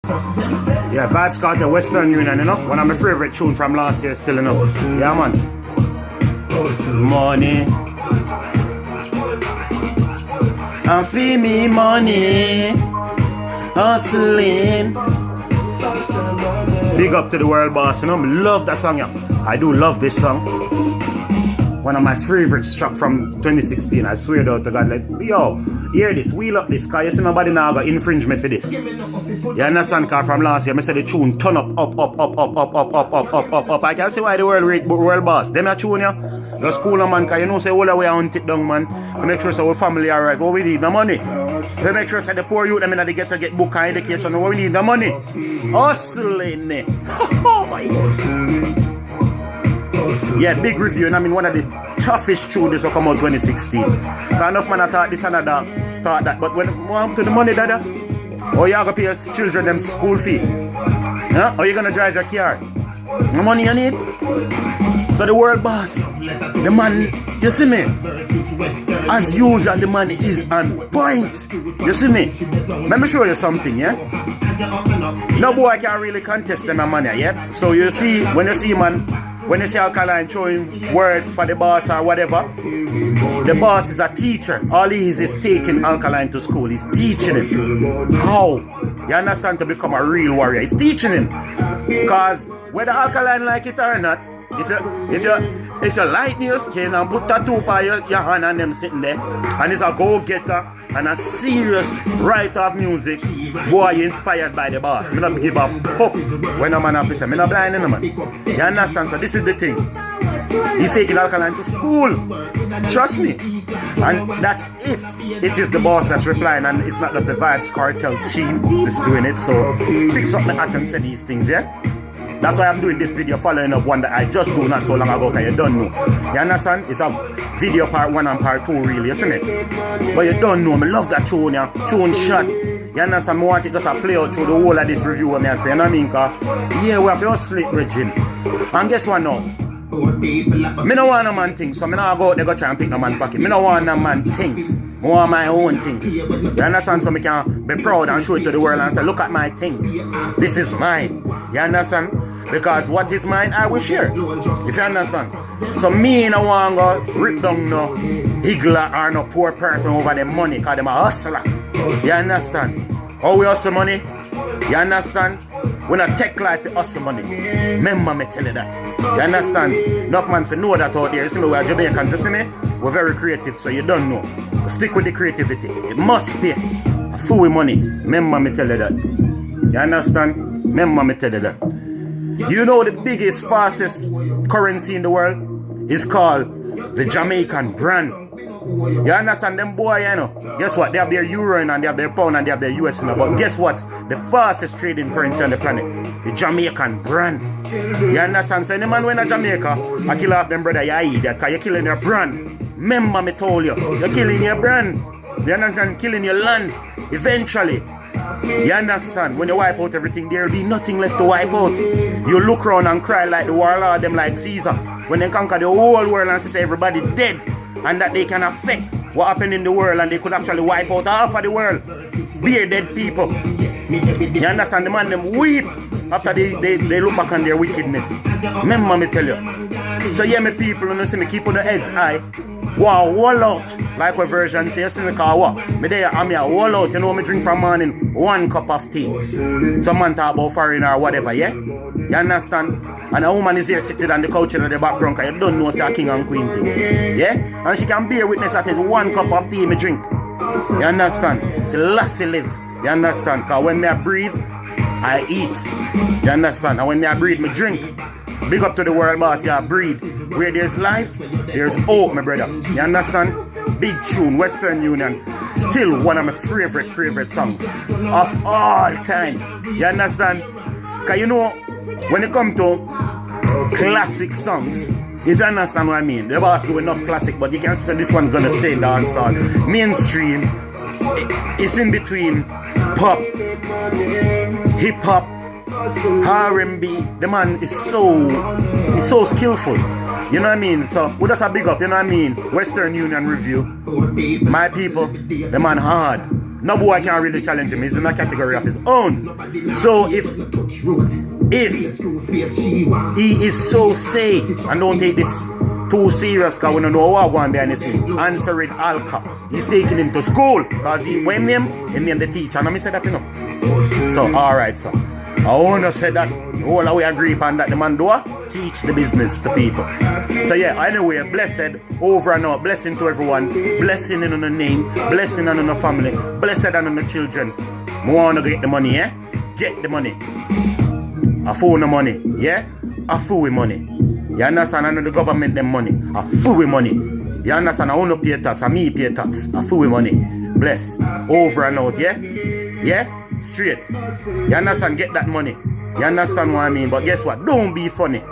Yeah, Vybz KARTEL Western Union, you know. One of my favorite tunes from last year still, you know. Yeah, man. Money. I'm feeling me money. Hustling. Big up to the world boss, you know. I love that song, yeah. I do love this song. One of my favorites track from 2016. I swear to God, like, yo, hear this, wheel up this, cause you see nobody now got infringe me for this. You understand? Cause from last year, I said the tune turn up. I can see why the world boss. Them a tune ya. Just cool man, cause you know say all the way I hunt it down, man. To make sure so our family alright. What we need, the money. To make sure say the poor youth them in the get to get book and education. What we need, the money. Hustling. Yeah, big review, and I mean one of the toughest tunes will come out 2016. Cause enough man I thought this and that, thought that, but when it comes to the money, dada, or you gonna pay your children them school fee, huh? Or you gonna drive your car, the money you need. So the world boss, the man, you see me? As usual, the man is on point. You see me? Let me show you something, yeah? No boy can really contest them money, yeah? So you see, when you see man, when you see Alkaline showing word for the boss or whatever, the boss is a teacher. All he is taking Alkaline to school. He's teaching him how, you understand, to become a real warrior. He's teaching him. Because whether Alkaline like it or not, if you lighten your skin and put tattoo by your hand and them sitting there, and it's a go-getter and a serious writer of music, boy, you inspired by the boss. Me not give a puff when a man officer. Me not blind in a man. You understand? So this is the thing. He's taking Alkaline to school. Trust me. And that's if it is the boss that's replying and it's not just the Vybz KARTEL team that's doing it. So fix up the act and say these things, yeah? That's why I'm doing this video following up one that I just do not so long ago, because you don't know. You understand? It's a video part 1 and part 2 really, isn't it? But you don't know. I love that tune, yeah. Tune shot. You understand? I want it just to play out through the whole of this review and I say, you know what I mean? Cause, yeah, we have to sleep, Regine. And guess what now? Me no want no man things, so me not go out there go try and pick no man pocket. Me no want no man things. I want my own things. You understand? So me can be proud and show it to the world and say, look at my things. This is mine. You understand? Because what is mine, I will share. If you understand? So me no want go rip down no higgler or no poor person over the money, because them a hustler. You understand? How we hustle money? You understand? We not take life to hustle money. Remember me tell you that. You understand? Enough man for know that out there. You see me, we are Jamaicans, you see me? We're very creative, so you don't know. Stick with the creativity. It must pay. A fool with money. Remember me tell you that. You understand? Remember me tell you that. You know the biggest, fastest currency in the world is called the Jamaican brand. You understand them boy, you know? Guess what? They have their euro and they have their pound and they have their US, you know? But guess what's the fastest trading currency on the planet? The Jamaican brand. You understand? So any man when a Jamaica, I kill off them brother, you eat that because you're killing your brand. Remember me told you, you're killing your brand. You understand? Killing your land. Eventually. You understand? When you wipe out everything, there will be nothing left to wipe out. You look around and cry like the warlord, them like Caesar. When they conquer the whole world and say everybody dead. And that they can affect what happened in the world and they could actually wipe out half of the world. Bare dead people. You understand? The man them weep after they look back on their wickedness. Remember me tell you. So yeah, me people, you see me keep on the heads high. Wow, wall out. Like what version say, you see me call what? Me there, I'm here, wall out. You know me drink from morning 1 cup of tea. Some man talk about foreign or whatever, yeah? You understand? And a woman is here sitting on the couch in the background because you don't know say a king and queen thing. Yeah? And she can bear witness that it's 1 cup of tea me drink. You understand? Selassie live. You understand? Because when me I breathe, I eat. You understand? And when me I breathe, me drink. Big up to the world boss, yeah, breathe. Where there's life, there's hope, my brother. You understand? Big tune, Western Union. Still one of my favorite songs of all time. You understand? Because you know, when it comes to classic songs, if you understand what I mean, the boss do enough classic, but you can say this one's gonna stay dancehall. Mainstream, it's in between pop, hip hop, R&B. The man is so skillful. You know what I mean? So we just a big up, you know what I mean? Western Union review. My people, the man hard. no boy can really challenge him. He's in a category of his own. So if he is so safe and don't take this too serious, because we don't know what going behind the scene, answer it Alka. He's taking him to school because he named the teacher. And I said that, you know. So alright, so I wanna say that all the way agree upon that the man do teach the business to people. So yeah, anyway, blessed over and out, blessing to everyone, blessing in the name, blessing on the family, blessed on the children. We wanna get the money, yeah? Get the money. I fool the money, yeah? I fool with money. You understand? I know the government them money. I fool with money. You understand? I want to pay tax. I me pay tax. I fool with money. Bless. Over and out, yeah? Yeah? Straight. You understand? Get that money. You understand what I mean? But guess what? Don't be funny.